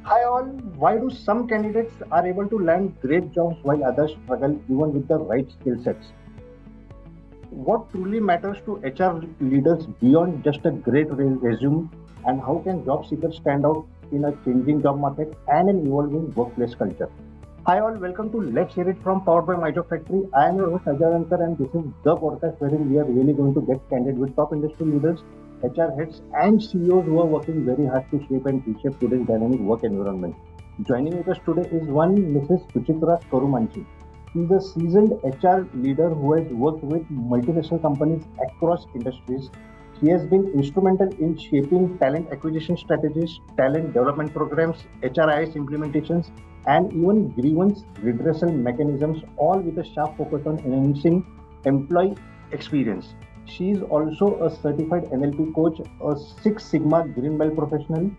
Hi all, why do some candidates are able to land great jobs while others struggle even with the right skill sets? What truly matters to HR leaders beyond just a great resume, and how can job seekers stand out in a changing job market and an evolving workplace culture? Hi all, welcome to Let's Hear It from Powered by My Job Factory. I am your host Ajay Ankar, and this is the podcast wherein we are really going to get candid with top industry leaders, HR heads, and CEOs who are working very hard to shape and reshape today's dynamic work environment. Joining with us today is one Mrs. Suchitra Karumanchi. She is a seasoned HR leader who has worked with multinational companies across industries. She has been instrumental in shaping talent acquisition strategies, talent development programs, HRIS implementations, and even grievance redressal mechanisms, all with a sharp focus on enhancing employee experience. She is also a certified NLP coach, a Six Sigma Green Belt professional,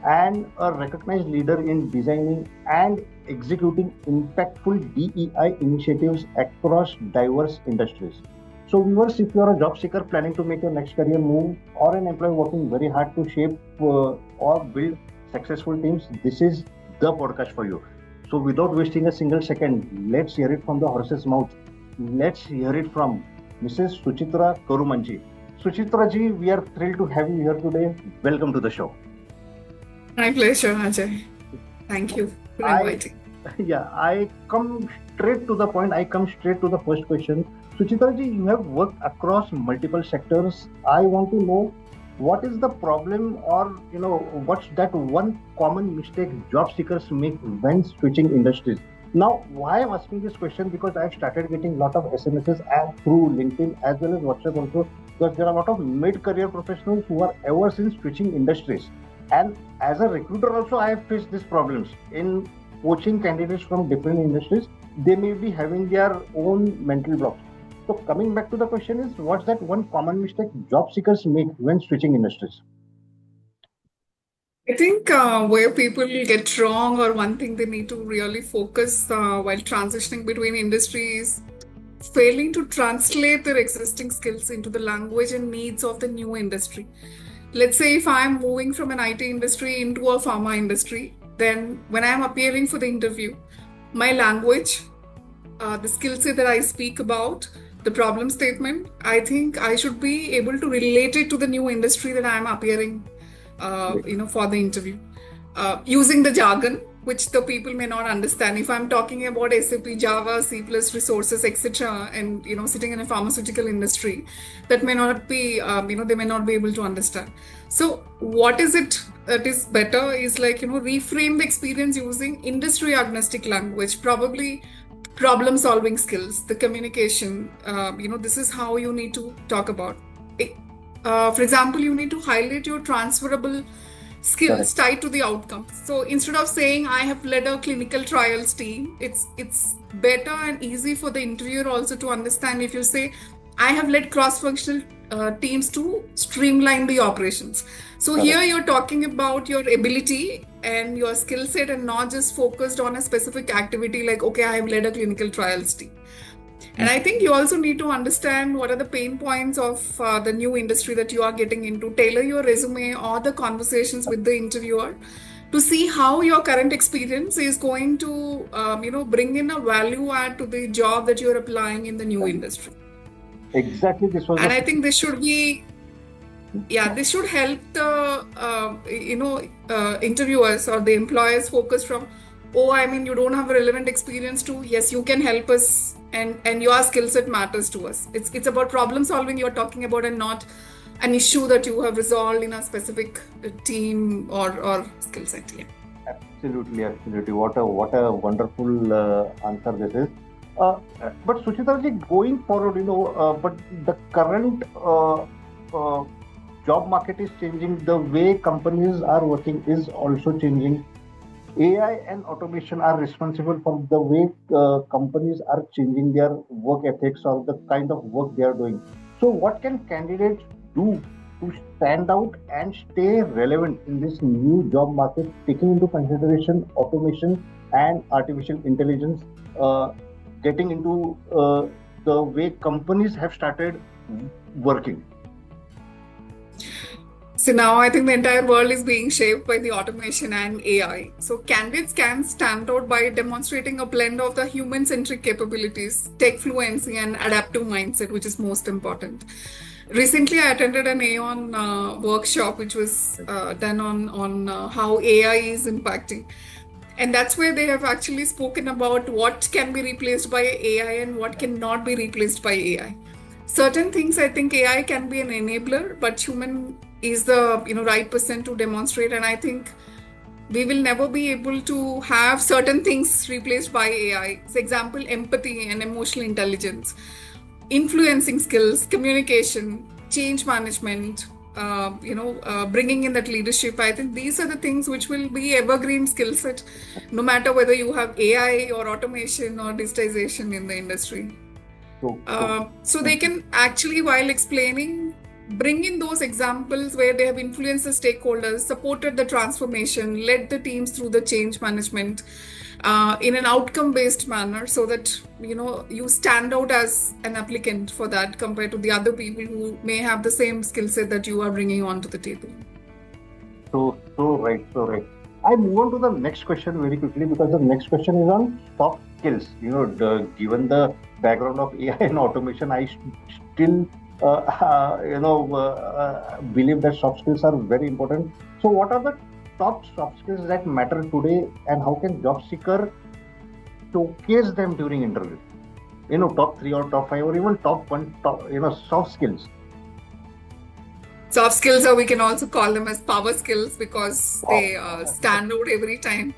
and a recognized leader in designing and executing impactful DEI initiatives across diverse industries. So, viewers, if you are a job seeker planning to make your next career move or an employee working very hard to shape or build successful teams, this is the podcast for you. So, without wasting a single second, let's hear it from the horse's mouth. Let's hear it from Mrs. Suchitra Karumanchi. Suchitra ji, we are thrilled to have you here today. Welcome to the show. My pleasure, Ajay. Thank you for I inviting. Yeah, I come straight to the point. I come straight to the first question. Suchitra ji, you have worked across multiple sectors. I want to know what is the problem, or what's that one common mistake job seekers make when switching industries. Now, why I'm asking this question, because I've started getting a lot of SMSs and through LinkedIn as well as WhatsApp also, because there are a lot of mid-career professionals who are ever since switching industries. And as a recruiter also, I have faced these problems in poaching candidates from different industries. They may be having their own mental blocks. So coming back to the question is, what's that one common mistake job seekers make when switching industries? I think where people get wrong, or one thing they need to really focus while transitioning between industries, failing to translate their existing skills into the language and needs of the new industry. Let's say if I'm moving from an IT industry into a pharma industry, then when I'm appearing for the interview, my language, the skill set that I speak about, the problem statement, I think I should be able to relate it to the new industry that I'm appearing, Great. for the interview, using the jargon which the people may not understand. If I'm talking about SAP, Java, C++ resources, etc., and sitting in a pharmaceutical industry, that may not be, they may not be able to understand. So, what is it that is better is like reframe the experience using industry agnostic language, probably problem solving skills, the communication. This is how you need to talk about it. For example, you need to highlight your transferable skills Correct. tied to the outcome. So instead of saying I have led a clinical trials team, it's better and easy for the interviewer also to understand if you say I have led cross-functional teams to streamline the operations. So here Correct. you're talking about your ability and your skill set, and not just focused on a specific activity like, okay, I have led a clinical trials team. And I think you also need to understand what are the pain points of the new industry that you are getting into. Tailor your resume or the conversations with the interviewer to see how your current experience is going to, bring in a value add to the job that you're applying in the new industry. Exactly, this was And I the think this should be, yeah, this should help the, interviewers or the employers focus from, oh, I mean, you don't have a relevant experience to, yes, you can help us, and your skill set matters to us. It's about problem solving you're talking about, and not an issue that you have resolved in a specific team or skill set. Yeah. absolutely, absolutely. What a wonderful answer this is. But Suchitra ji, going forward, but the current job market is changing. The way companies are working is also changing. AI and automation are responsible for the way companies are changing their work ethics or the kind of work they are doing. So, what can candidates do to stand out and stay relevant in this new job market, taking into consideration automation and artificial intelligence, uh, getting into the way companies have started working? So now I think the entire world is being shaped by the automation and AI. So candidates can stand out by demonstrating a blend of the human-centric capabilities, tech fluency, and adaptive mindset, which is most important. Recently, I attended an Aon workshop, which was done on how AI is impacting, and that's where they have actually spoken about what can be replaced by AI and what cannot be replaced by AI. Certain things I think AI can be an enabler, but human is the right person to demonstrate. And I think we will never be able to have certain things replaced by AI. For example, empathy and emotional intelligence, influencing skills, communication, change management, bringing in that leadership. I think these are the things which will be evergreen skill set, no matter whether you have AI or automation or digitization in the industry. So they can actually, while explaining, bring in those examples where they have influenced the stakeholders, supported the transformation, led the teams through the change management in an outcome-based manner, so that you stand out as an applicant for that compared to the other people who may have the same skill set that you are bringing onto the table. So right. I move on to the next question very quickly, because the next question is on soft skills. Given the background of AI and automation, I still believe that soft skills are very important. So what are the top soft skills that matter today, and how can job seeker showcase them during interview? Top 3 or top 5 or even top 1, soft skills. Soft skills, or we can also call them as power skills, because they stand out every time,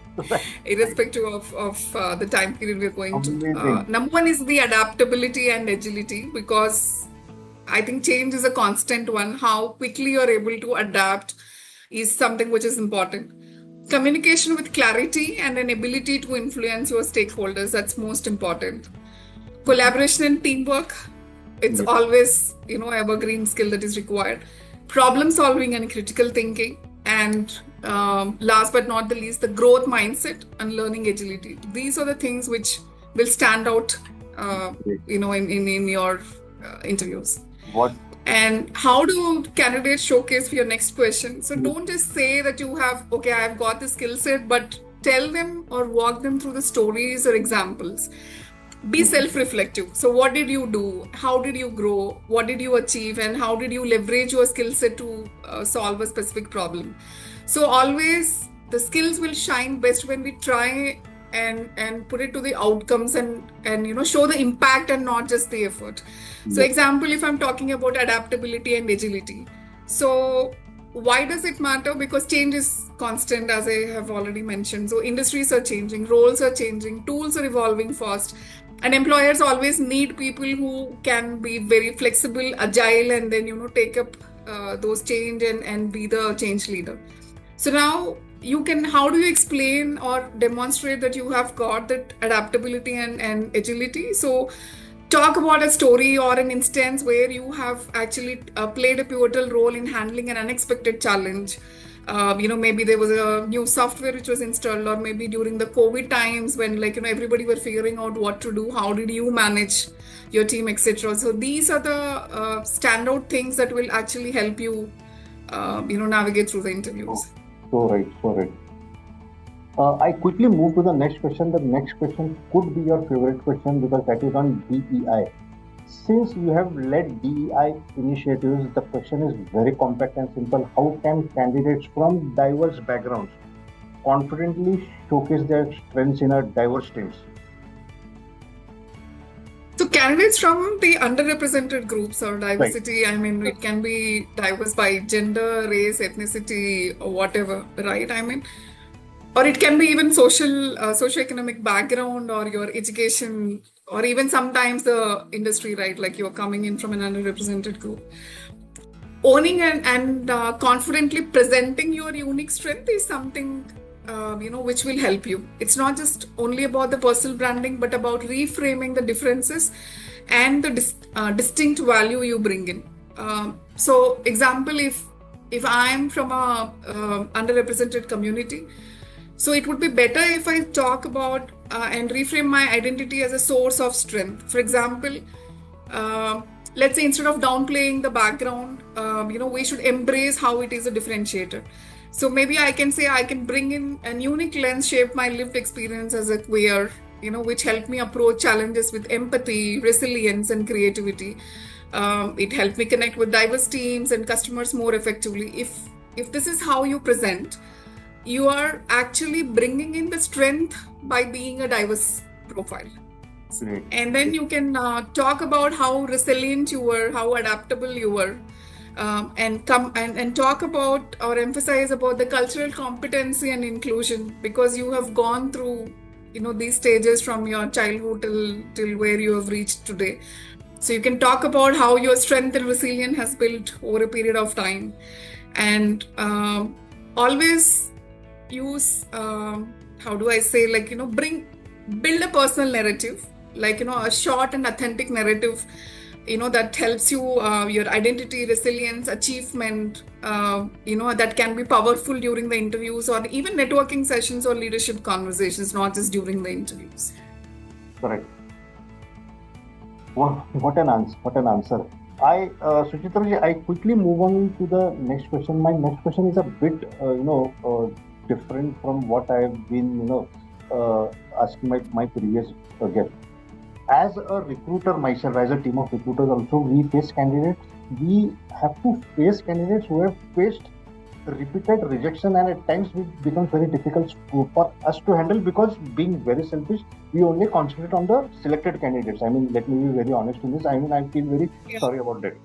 irrespective of the time period we're going to. Number one is the adaptability and agility, because I think change is a constant one. How quickly you're able to adapt is something which is important. Communication with clarity and an ability to influence your stakeholders, that's most important. Collaboration and teamwork, it's always, evergreen skill that is required. Problem solving and critical thinking, and last but not the least, the growth mindset and learning agility. These are the things which will stand out, in your interviews. And how do candidates showcase for your next question? So don't just say that you have, I've got the skill set, but tell them or walk them through the stories or examples. Be self-reflective. So what did you do? How did you grow? What did you achieve? And how did you leverage your skill set to solve a specific problem? So always the skills will shine best when we try and put it to the outcomes and show the impact and not just the effort. So example, if I'm talking about adaptability and agility. So why does it matter? Because change is constant, as I have already mentioned. So industries are changing, roles are changing, tools are evolving fast. And employers always need people who can be very flexible, agile, and then, take up those change and be the change leader. So now how do you explain or demonstrate that you have got that adaptability and agility? So talk about a story or an instance where you have actually played a pivotal role in handling an unexpected challenge. Maybe there was a new software which was installed, or maybe during the COVID times when everybody were figuring out what to do, how did you manage your team, etc. So these are the standout things that will actually help you, navigate through the interviews. So right. I quickly move to the next question. The next question could be your favorite question, because that is on DEI. Since you have led DEI initiatives, the question is very compact and simple. How can candidates from diverse backgrounds confidently showcase their strengths in a diverse teams? So candidates from the underrepresented groups or diversity, right. It can be diverse by gender, race, ethnicity, or whatever, right? Or it can be even socioeconomic background, or your education, or even sometimes the industry, right? Like you're coming in from an underrepresented group. Owning and confidently presenting your unique strength is something, which will help you. It's not just only about the personal branding, but about reframing the differences and the distinct value you bring in. So example, if I'm from a underrepresented community, so it would be better if I talk about and reframe my identity as a source of strength. For example, let's say instead of downplaying the background, we should embrace how it is a differentiator. So maybe I can say I can bring in a unique lens, shape my lived experience as a queer, which helped me approach challenges with empathy, resilience, and creativity. It helped me connect with diverse teams and customers more effectively. If this is how you present, you are actually bringing in the strength by being a diverse profile. Great. And then you can talk about how resilient you were, how adaptable you were, and talk about or emphasize about the cultural competency and inclusion, because you have gone through these stages from your childhood till where you have reached today. So you can talk about how your strength and resilience has built over a period of time, and always use how do I say, build a personal narrative, a short and authentic narrative, that helps you your identity, resilience, achievement, that can be powerful during the interviews or even networking sessions or leadership conversations, not just during the interviews. Correct. What an answer! What an answer! Suchitra ji, I quickly move on to the next question. My next question is a bit, different from what I've been, asking my previous guest. As a recruiter myself, as a team of recruiters also, we face candidates. We have to face candidates who have faced repeated rejection, and at times it becomes very difficult for us to handle, because being very selfish, we only concentrate on the selected candidates. I mean, let me be very honest in this. I mean, I feel very sorry about that.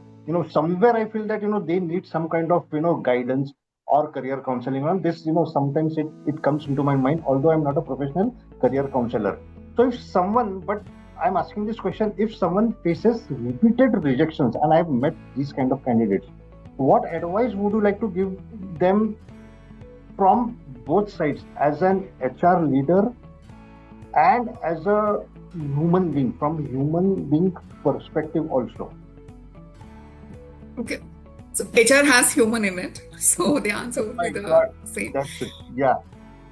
Somewhere I feel that, they need some kind of, guidance or career counseling on this. Sometimes it comes into my mind, although I'm not a professional career counselor. So but I'm asking this question, if someone faces repeated rejections, and I've met these kind of candidates, what advice would you like to give them from both sides, as an HR leader and as a human being, from human being perspective also? Okay. So HR has human in it. So the answer would be the same. That's it. Yeah.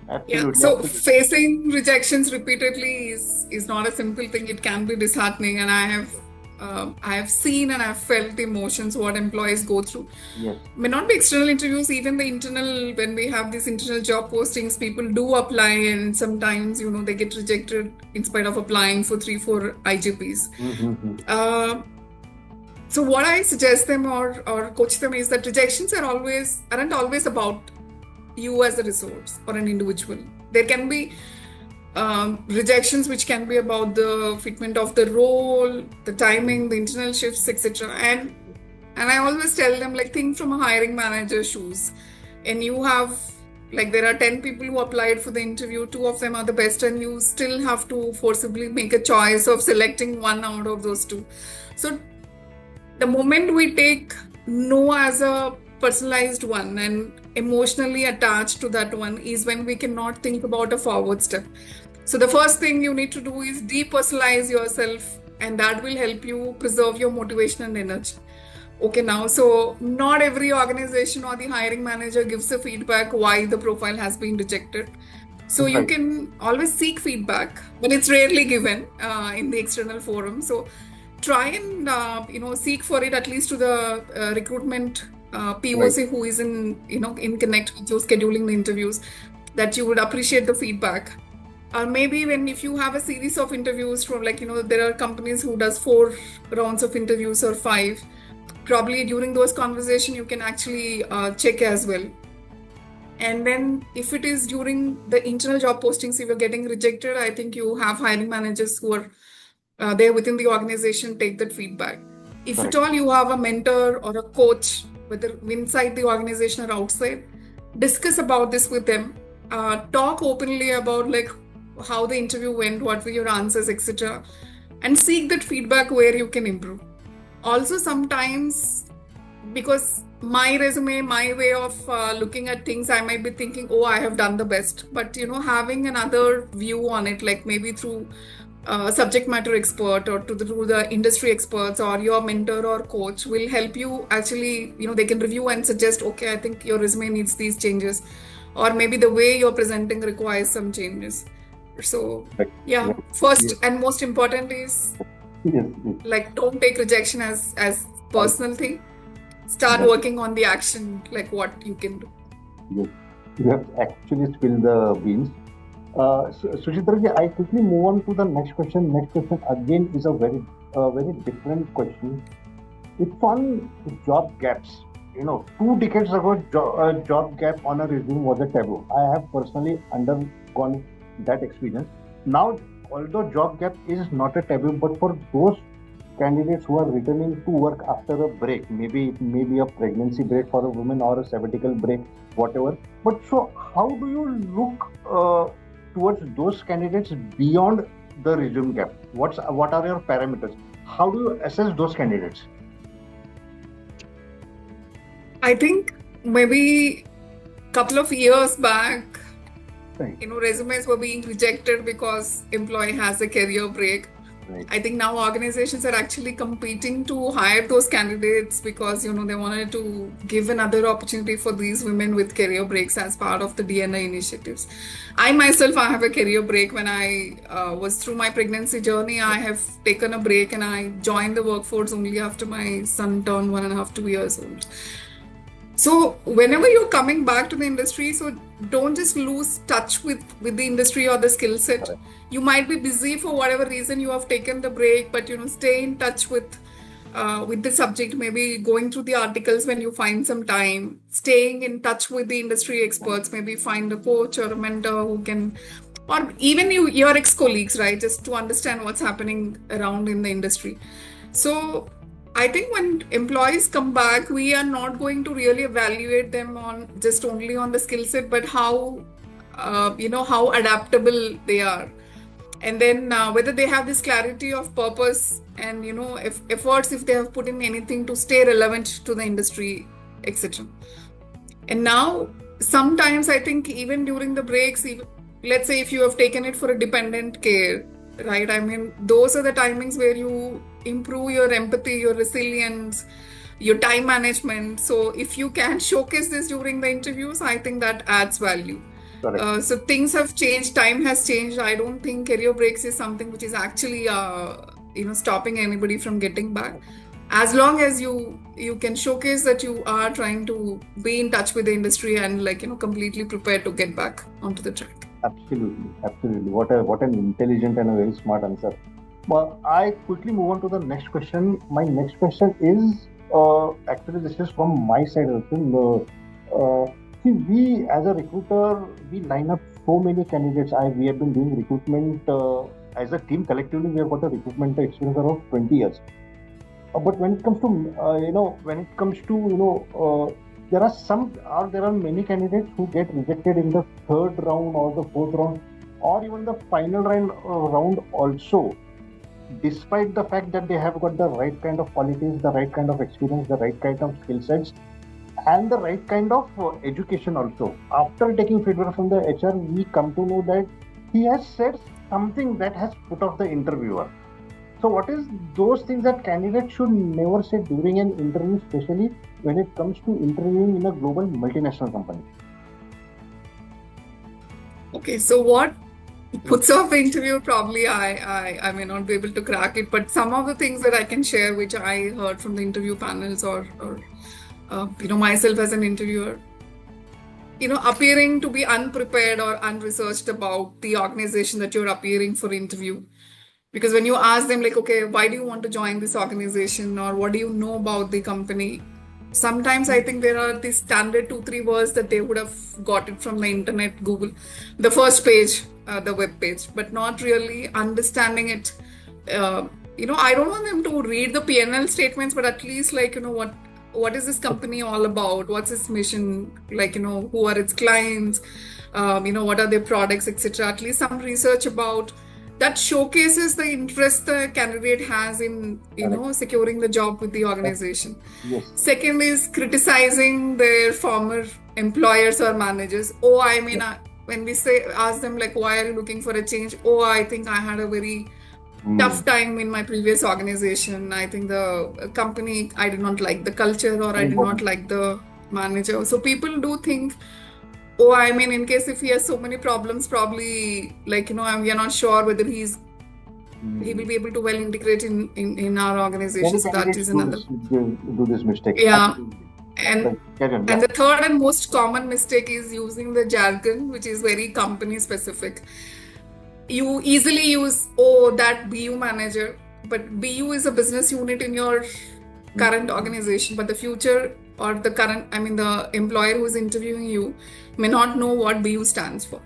Absolutely. Yeah. So facing rejections repeatedly is not a simple thing. It can be disheartening, and I have seen and I've felt the emotions what employees go through. Yes. May not be external interviews, even the internal, when we have these internal job postings, people do apply, and sometimes they get rejected in spite of applying for 3-4 IGPs. Mm-hmm. So what I suggest them or coach them is that rejections aren't always about you as a resource or an individual. There can be rejections which can be about the fitment of the role, the timing, the internal shifts, etc. And I always tell them, think from a hiring manager's shoes, and you have there are 10 people who applied for the interview, 2 of them are the best, and you still have to forcibly make a choice of selecting one out of those 2. So the moment we take no as a personalized one and emotionally attached to that one is when we cannot think about a forward step. So the first thing you need to do is depersonalize yourself, and that will help you preserve your motivation and energy. Okay, now, so not every organization or the hiring manager gives the feedback why the profile has been rejected. So you can always seek feedback, but it's rarely given in the external forum. So try and seek for it, at least to the recruitment POC who is in connect with you, scheduling the interviews, that you would appreciate the feedback. Or maybe if you have a series of interviews from there are companies who does 4 rounds of interviews or 5, probably during those conversations you can actually check as well. And then if it is during the internal job postings, if you're getting rejected, I think you have hiring managers who are there within the organization, take that feedback. If at all you have a mentor or a coach, whether inside the organization or outside, discuss about this with them. Talk openly about how the interview went, what were your answers, etc. And seek that feedback where you can improve. Also, sometimes, because my resume, my way of looking at things, I might be thinking, oh, I have done the best. But, having another view on it, maybe through subject matter expert or through the industry experts or your mentor or coach will help you actually, they can review and suggest, okay, I think your resume needs these changes, or maybe the way you're presenting requires some changes. So first and most important is Yes, yes, Like, don't take rejection as right. personal thing. Start Yes, working on the action, like what you can do. yes. You have actually spilled the beans. Suchitra ji, I quickly move on to the next question. Next question again is a very different question. It's on job gaps. 2 decades ago, job gap on a resume was a taboo. I have personally undergone that experience. Now, although job gap is not a taboo, but for those candidates who are returning to work after a break, maybe it may be a pregnancy break for a woman or a sabbatical break, whatever. But so, how do you look towards those candidates beyond the resume gap? What are your parameters? How do you assess those candidates? I think maybe a couple of years back, Right, resumes were being rejected because employee has a career break. right, I think now organizations are actually competing to hire those candidates because they wanted to give another opportunity for these women with career breaks as part of the DE&I initiatives. I myself, I have a career break. When I was through my pregnancy journey, I have taken a break and I joined the workforce only after my son turned 1.5, 2 years old. So whenever you're coming back to the industry, so don't just lose touch with the industry or the skill set. correct, You might be busy for whatever reason you have taken the break, but stay in touch with the subject. Maybe going through the articles when you find some time, staying in touch with the industry experts. Maybe find a coach or a mentor who can, or even your ex-colleagues, right? Just to understand what's happening around in the industry. So I think when employees come back, we are not going to really evaluate them on just only on the skill set, but how adaptable they are, and then whether they have this clarity of purpose and if efforts, if they have put in anything to stay relevant to the industry, etc. And now, sometimes I think even during the breaks, let's say if you have taken it for a dependent care, right? I mean, those are the timings where you improve your empathy, your resilience, your time management. So if you can showcase this during the interviews, I think that adds value. correct. So things have changed, time has changed. I don't think career breaks is something which is actually stopping anybody from getting back. As long as you can showcase that you are trying to be in touch with the industry and completely prepared to get back onto the track. Absolutely, absolutely. What an intelligent and a very smart answer. But I quickly move on to the next question. My next question is actually this is from my side also. See, we as a recruiter, we line up so many candidates. We have been doing recruitment as a team collectively. We have got a recruitment experience around 20 years. But when it comes to there are many candidates who get rejected in the third round or the fourth round or even the final round also, despite the fact that they have got the right kind of qualities, the right kind of experience, the right kind of skill sets, and the right kind of education also. After taking feedback from the HR, we come to know that he has said something that has put off the interviewer. So what is those things that candidates should never say during an interview, especially when it comes to interviewing in a global multinational company? Okay, so what puts off the interview, probably I may not be able to crack it, but some of the things that I can share, which I heard from the interview panels or myself as an interviewer, appearing to be unprepared or unresearched about the organization that you're appearing for interview. Because when you ask them, like, okay, why do you want to join this organization or what do you know about the company? Sometimes I think there are these standard 2-3 words that they would have got it from the internet, Google, the first page, the web page, but not really understanding it. I don't want them to read the P&L statements, but at least what is this company all about? What's its mission? Who are its clients? What are their products, etc. At least some research about that showcases the interest the candidate has in securing the job with the organization. Yes. Second is criticizing their former employers or managers. When we ask them, like, why are you looking for a change? I think I had a very tough time in my previous organization. I think the company, I did not like the culture, or I did not like the manager. So people do think, in case if he has so many problems, probably we are not sure whether he's he will be able to well integrate in our organization. Many So that candidates is another. do this mistake. Yeah. Absolutely. And Carry on, and yeah. the third and most common mistake is using the jargon, which is very company specific. You easily use, oh, that BU manager, but BU is a business unit in your current organization, but the future or the current, I mean, the employer who is interviewing you may not know what BU stands for,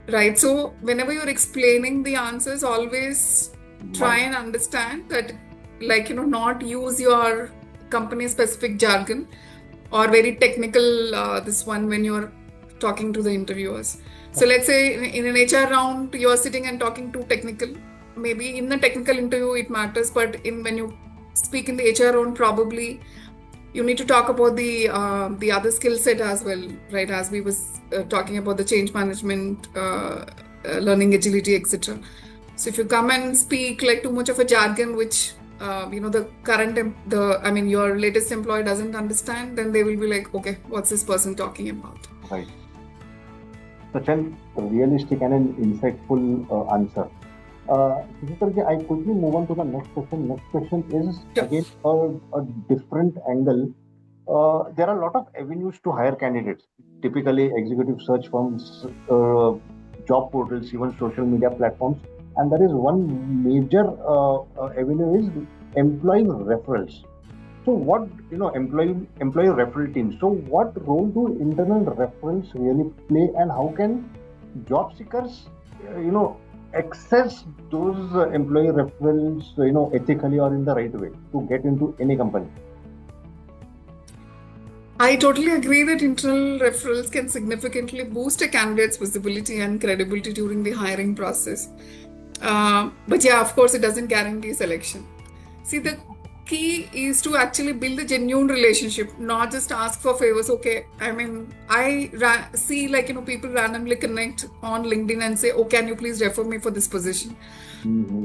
right? So whenever you're explaining the answers, always try and understand that, like, not use your company specific jargon or very technical this one when you're talking to the interviewers. So let's say in an HR round, you're sitting and talking too technical. Maybe in the technical interview it matters, but when you speak in the HR round, probably you need to talk about the other skill set as well, right? As we was talking about the change management, learning agility, etc. So if you come and speak like too much of a jargon, which your latest employee doesn't understand, then they will be like, okay, what's this person talking about? Right. Such a realistic and an insightful answer. Suchitra, I quickly move on to the next question. Next question is again a different angle. There are a lot of avenues to hire candidates. Typically, executive search firms, job portals, even social media platforms. And there is one major avenue is employee referrals. So what, employee referral teams. So what role do internal referrals really play, and how can job seekers, access those employee referrals, ethically or in the right way to get into any company? I totally agree that internal referrals can significantly boost a candidate's visibility and credibility during the hiring process. But yeah, of course, it doesn't guarantee selection. See, the key is to actually build a genuine relationship, not just ask for favors. Okay, I mean, I see people randomly connect on LinkedIn and say, oh, can you please refer me for this position?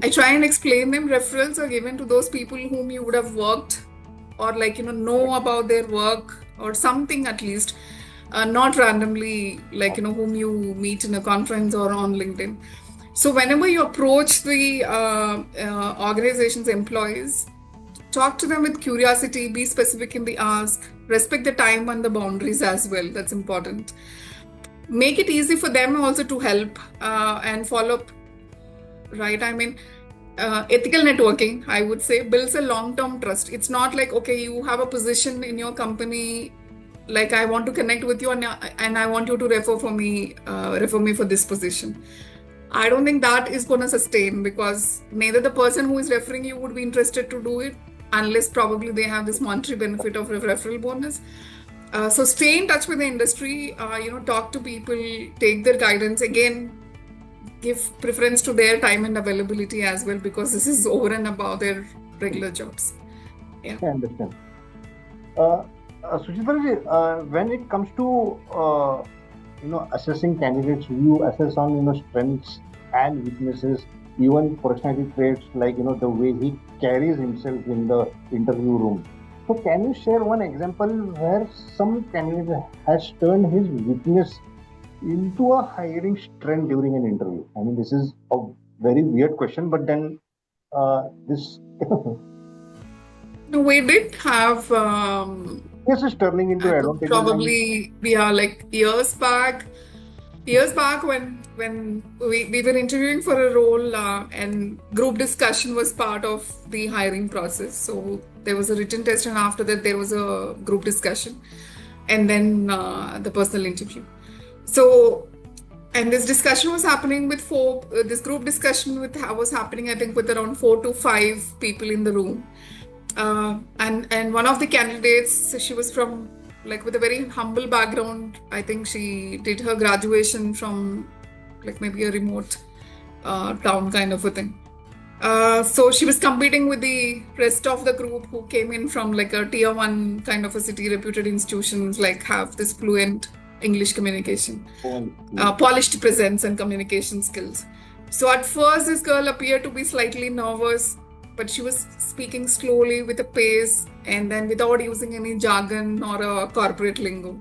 I try and explain them. Referrals are given to those people whom you would have worked or know about their work or something at least, not randomly whom you meet in a conference or on LinkedIn. So whenever you approach the organization's employees, talk to them with curiosity, be specific in the ask, respect the time and the boundaries as well. That's important. Make it easy for them also to help and follow up, right? I mean, ethical networking, I would say, builds a long-term trust. It's not like, okay, you have a position in your company, like I want to connect with you and I want you to refer me for this position. I don't think that is going to sustain, because neither the person who is referring you would be interested to do it unless probably they have this monetary benefit of referral bonus. So stay in touch with the industry, talk to people, take their guidance. Again, give preference to their time and availability as well, because this is over and above their regular jobs. Yeah. I understand. Suchitra, when it comes to assessing candidates, you assess on strengths and weaknesses, even personality traits like the way he carries himself in the interview room. So can you share one example where some candidate has turned his weakness into a hiring strength during an interview? I mean, this is a very weird question, but then this. No, we did have. Yes, it's turning into advantage. Probably we are like years back when we were interviewing for a role and group discussion was part of the hiring process. So there was a written test, and after that there was a group discussion, and then the personal interview. So, and this discussion was happening with this group discussion was happening, I think, with around 4 to 5 people in the room. And one of the candidates, she was from with a very humble background. I think she did her graduation from maybe a remote town kind of a thing. So she was competing with the rest of the group who came in from a tier 1 kind of a city, reputed institutions, have this fluent English communication, polished presence and communication skills. So at first this girl appeared to be slightly nervous, but she was speaking slowly with a pace and then without using any jargon or a corporate lingo.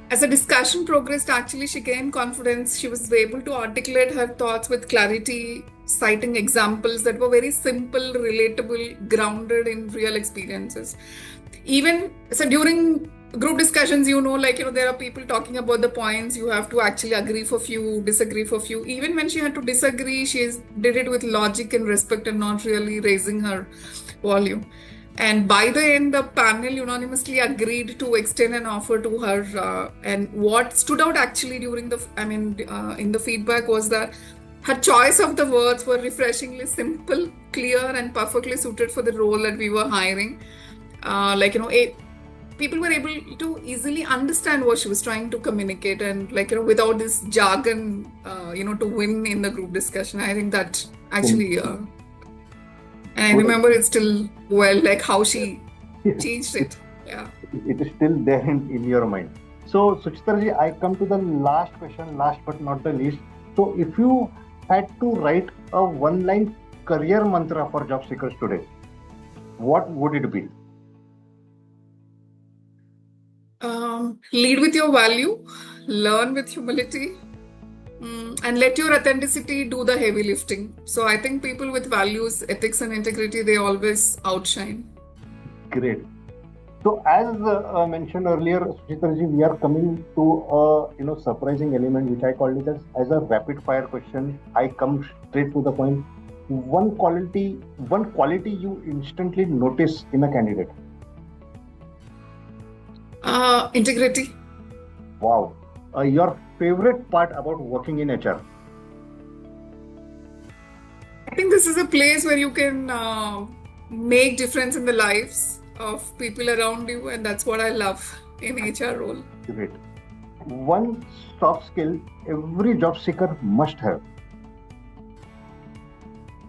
As the discussion progressed, actually she gained confidence. She was able to articulate her thoughts with clarity citing examples that were very simple, relatable, grounded in real experiences. Even so, during group discussions, there are people talking about the points. You have to actually agree for few, disagree for few. Even when she had to disagree, did it with logic and respect and not really raising her volume. And by the end, the panel unanimously agreed to extend an offer to her. And what stood out actually during in the feedback was that her choice of the words were refreshingly simple, clear, and perfectly suited for the role that we were hiring. People were able to easily understand what she was trying to communicate, and without this jargon, to win in the group discussion. I think that actually, and I remember it still well, like how she changed it. Yeah. It is still there in your mind. So, Suchitra ji, I come to the last question, last but not the least. So, if you had to write a one-line career mantra for job seekers today, what would it be? Lead with your value, learn with humility, and let your authenticity do the heavy lifting. So I think people with values, ethics, and integrity, they always outshine. Great. So as mentioned earlier, Suchitra ji, we are coming to a surprising element which I called it as a rapid fire question. I come straight to the point. One quality you instantly notice in a candidate. Integrity. Wow. Your favorite part about working in HR? I think this is a place where you can make difference in the lives of people around you, and that's what I love in HR role. Great. One soft skill every job seeker must have.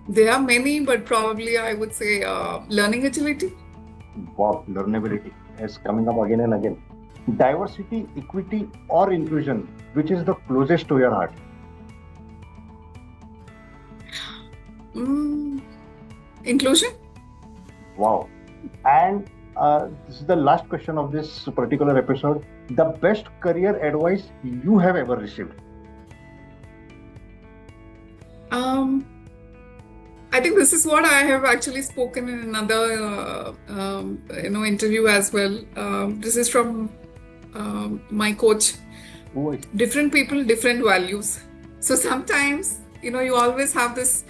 There are many, but probably I would say learning agility. Wow, learnability is coming up again and again. Diversity, equity, or inclusion, which is the closest to your heart? Inclusion. Wow. And this is the last question of this particular episode. The best career advice you have ever received? I think this is what I have actually spoken in another interview as well. This is from my coach. Different people, different values. So sometimes you always have this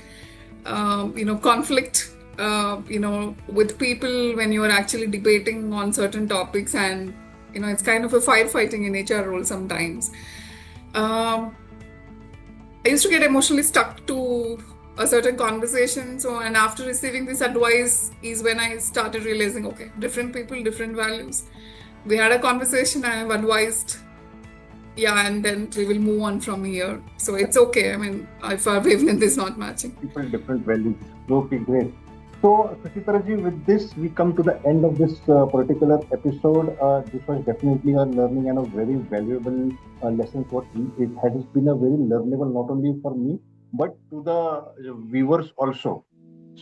conflict with people when you are actually debating on certain topics, and it's kind of a firefighting in HR role sometimes. I used to get emotionally stuck to a certain conversation. And after receiving this advice is when I started realizing, okay, different people, different values. We had a conversation, I have advised, and then we will move on from here. So it's okay. If our wavelength is not matching. People, different values. Okay, great. So, Suchitra ji, with this, we come to the end of this particular episode. This was definitely a learning and a very valuable lesson for me. It has been a very learnable, not only for me, but to the viewers also.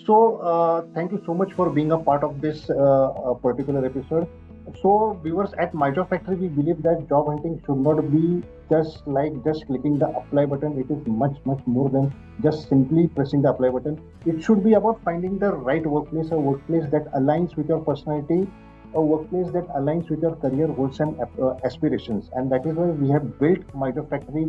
So, thank you so much for being a part of this particular episode. So, viewers, at My Job Factory, we believe that job hunting should not be just clicking the apply button. It is much more than just simply pressing the apply button. It should be about finding the right workplace, a workplace that aligns with your personality, a workplace that aligns with your career goals and aspirations. And that is why we have built My Job Factory,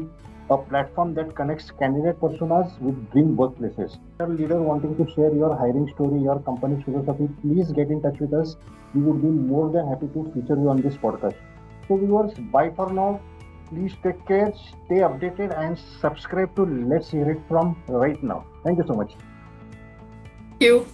a platform that connects candidate personas with dream workplaces. If you're a leader wanting to share your hiring story, your company's philosophy, please get in touch with us. We would be more than happy to feature you on this podcast. So viewers, bye for now. Please take care, stay updated, and subscribe to Let's Hear It From right now. Thank you so much. Thank you.